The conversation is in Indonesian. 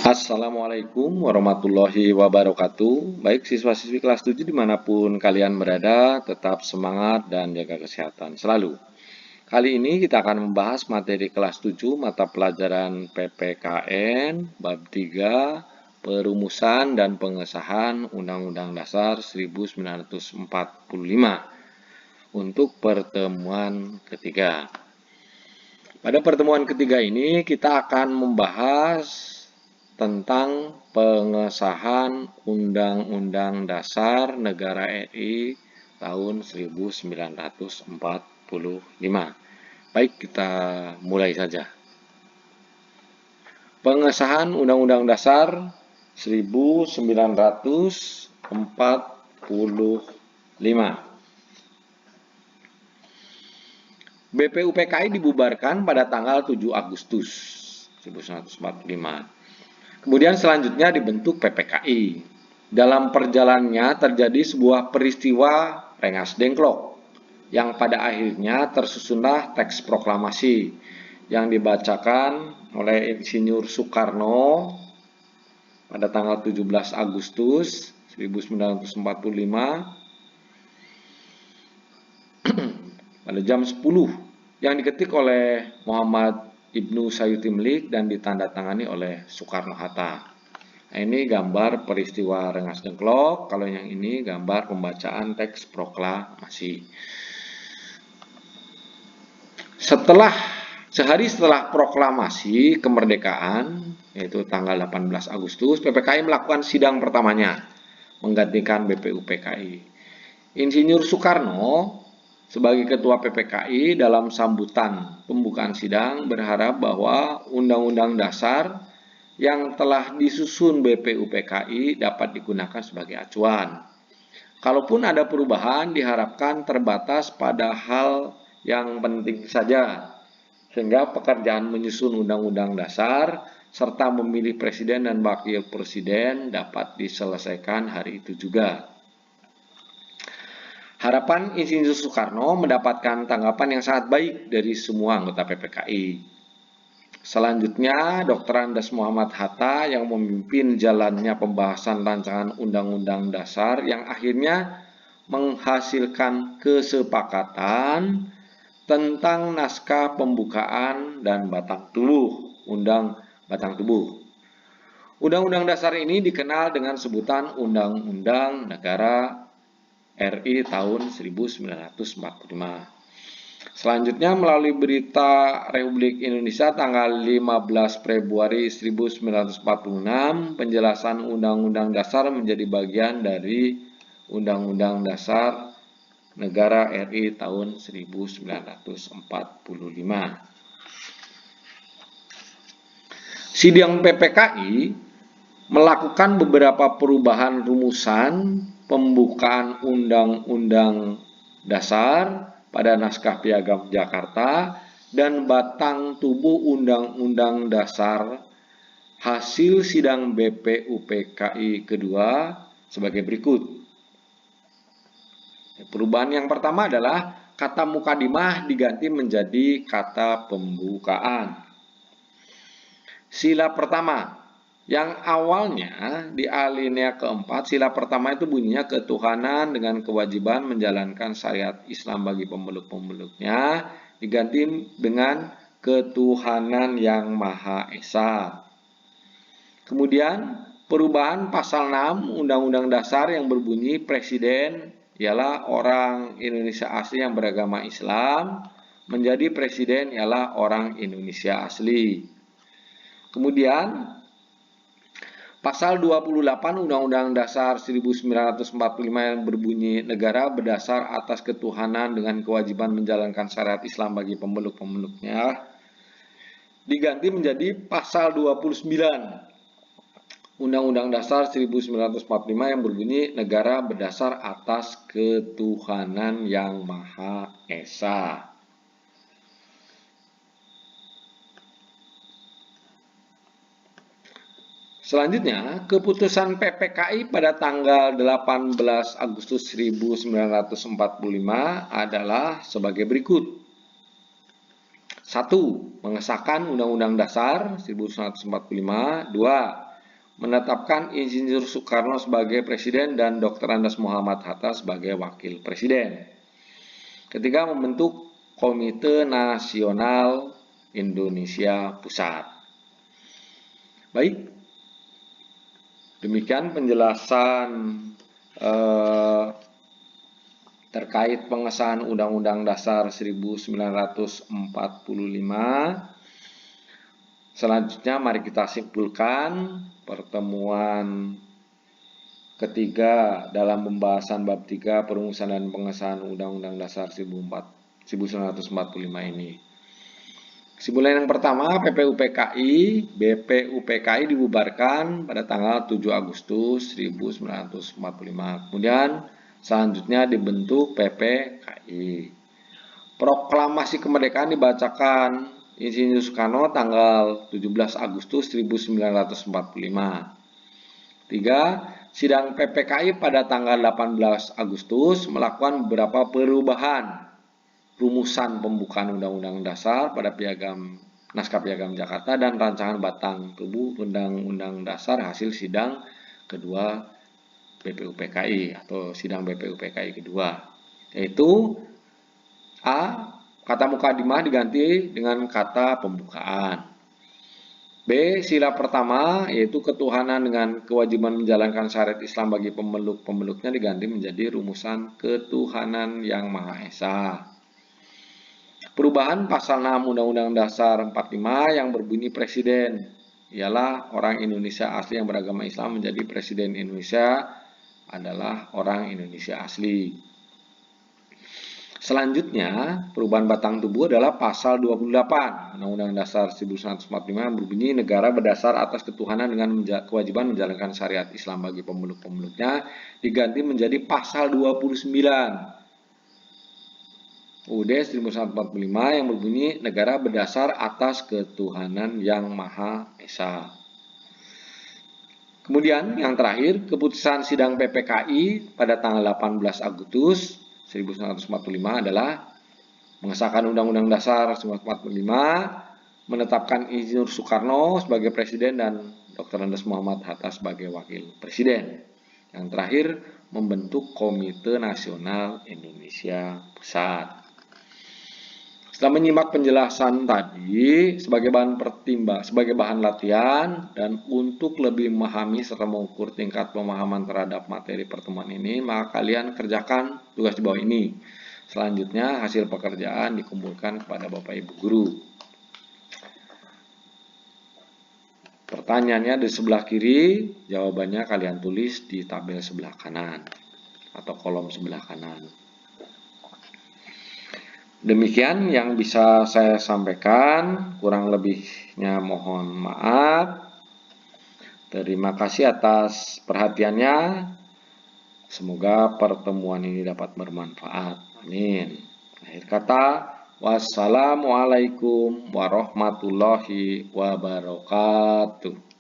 Assalamualaikum warahmatullahi wabarakatuh. Baik siswa-siswi kelas 7 dimanapun kalian berada, tetap semangat dan jaga kesehatan selalu. Kali ini kita akan membahas materi kelas 7 mata pelajaran PPKN bab 3 perumusan dan pengesahan Undang-Undang Dasar 1945 untuk pertemuan ketiga. Pada pertemuan ketiga ini kita akan membahas tentang pengesahan Undang-Undang Dasar Negara RI tahun 1945. Baik, kita mulai saja. Pengesahan Undang-Undang Dasar 1945. BPUPKI dibubarkan pada tanggal 7 Agustus 1945. Kemudian selanjutnya dibentuk PPKI. Dalam perjalanannya terjadi sebuah peristiwa Rengas Dengklok yang pada akhirnya tersusunlah teks proklamasi yang dibacakan oleh Insinyur Soekarno pada tanggal 17 Agustus 1945 pada jam 10 yang diketik oleh Muhammad Ibnu Sayuti dan ditandatangani oleh Soekarno-Hatta. Nah, ini gambar peristiwa Rengas Dengklok, kalau yang ini gambar pembacaan teks proklamasi. Sehari setelah proklamasi kemerdekaan, yaitu tanggal 18 Agustus, PPKI melakukan sidang pertamanya, menggantikan BPUPKI. Insinyur Soekarno sebagai Ketua PPKI dalam sambutan pembukaan sidang berharap bahwa Undang-Undang Dasar yang telah disusun BPUPKI dapat digunakan sebagai acuan. Kalaupun ada perubahan diharapkan terbatas pada hal yang penting saja, sehingga pekerjaan menyusun Undang-Undang Dasar serta memilih Presiden dan Wakil Presiden dapat diselesaikan hari itu juga. Harapan Insinyur Soekarno mendapatkan tanggapan yang sangat baik dari semua anggota PPKI. Selanjutnya, Dr. Andes Muhammad Hatta yang memimpin jalannya pembahasan rancangan Undang-Undang Dasar yang akhirnya menghasilkan kesepakatan tentang naskah pembukaan dan batang tubuh, Batang Tubuh. Undang-Undang Dasar ini dikenal dengan sebutan Undang-Undang Negara RI tahun 1945. Selanjutnya melalui Berita Republik Indonesia tanggal 15 Februari 1946, penjelasan Undang-Undang Dasar menjadi bagian dari Undang-Undang Dasar Negara RI tahun 1945. Sidang PPKI melakukan beberapa perubahan rumusan pembukaan Undang-Undang Dasar pada naskah Piagam Jakarta dan batang tubuh Undang-Undang Dasar hasil sidang BPUPKI kedua sebagai berikut. Perubahan yang pertama adalah kata mukadimah diganti menjadi kata pembukaan. Sila pertama, yang awalnya di alinea keempat, sila pertama itu bunyinya ketuhanan dengan kewajiban menjalankan syariat Islam bagi pemeluk-pemeluknya, diganti dengan ketuhanan yang Maha Esa. Kemudian perubahan pasal 6 Undang-Undang Dasar yang berbunyi Presiden ialah orang Indonesia asli yang beragama Islam, menjadi Presiden ialah orang Indonesia asli. Kemudian pasal 28 Undang-Undang Dasar 1945 yang berbunyi negara berdasar atas ketuhanan dengan kewajiban menjalankan syariat Islam bagi pemeluk-pemeluknya diganti menjadi pasal 29 Undang-Undang Dasar 1945 yang berbunyi negara berdasar atas ketuhanan yang Maha Esa. Selanjutnya, keputusan PPKI pada tanggal 18 Agustus 1945 adalah sebagai berikut. 1. Mengesahkan Undang-Undang Dasar 1945. 2. menetapkan Insinyur Soekarno sebagai presiden dan Dr. Andes Muhammad Hatta sebagai wakil presiden. Ketiga, membentuk Komite Nasional Indonesia Pusat. Baik, demikian penjelasan terkait pengesahan Undang-Undang Dasar 1945. Selanjutnya mari kita simpulkan pertemuan ketiga dalam pembahasan bab 3 perumusan dan pengesahan Undang-Undang Dasar 1945 ini. Kesimpulan yang pertama, BPUPKI dibubarkan pada tanggal 7 Agustus 1945. Kemudian selanjutnya dibentuk PPKI. Proklamasi kemerdekaan dibacakan Insinyur Soekarno tanggal 17 Agustus 1945. 3. Sidang PPKI pada tanggal 18 Agustus melakukan beberapa perubahan rumusan pembukaan Undang-Undang Dasar pada Naskah Piagam Jakarta dan rancangan batang tubuh Undang-Undang Dasar hasil sidang kedua BPUPKI atau sidang BPUPKI kedua, yaitu A. Kata mukadimah diganti dengan kata pembukaan. B. Sila pertama yaitu ketuhanan dengan kewajiban menjalankan syariat Islam bagi pemeluk-pemeluknya diganti menjadi rumusan ketuhanan yang Maha Esa. Perubahan pasal 6 Undang-Undang Dasar 45 yang berbunyi presiden ialah orang Indonesia asli yang beragama Islam menjadi presiden Indonesia adalah orang Indonesia asli. Selanjutnya, perubahan batang tubuh adalah pasal 28 Undang-Undang Dasar 1945 yang berbunyi negara berdasar atas ketuhanan dengan kewajiban menjalankan syariat Islam bagi pemeluk-pemeluknya diganti menjadi pasal 29 UUD 1945 yang berbunyi negara berdasar atas ketuhanan yang Maha Esa. Kemudian yang terakhir, keputusan sidang PPKI pada tanggal 18 Agustus 1945 adalah mengesahkan Undang-Undang Dasar 1945, menetapkan Insinyur Soekarno sebagai presiden dan Dr. Andes Muhammad Hatta sebagai wakil presiden. Yang terakhir, membentuk Komite Nasional Indonesia Pusat. Setelah menyimak penjelasan tadi sebagai bahan latihan dan untuk lebih memahami serta mengukur tingkat pemahaman terhadap materi pertemuan ini, maka kalian kerjakan tugas di bawah ini. Selanjutnya hasil pekerjaan dikumpulkan kepada Bapak Ibu Guru. Pertanyaannya di sebelah kiri, jawabannya kalian tulis di tabel sebelah kanan atau kolom sebelah kanan. Demikian yang bisa saya sampaikan, kurang lebihnya mohon maaf. Terima kasih atas perhatiannya. Semoga pertemuan ini dapat bermanfaat. Amin. Akhir kata, wassalamualaikum warahmatullahi wabarakatuh.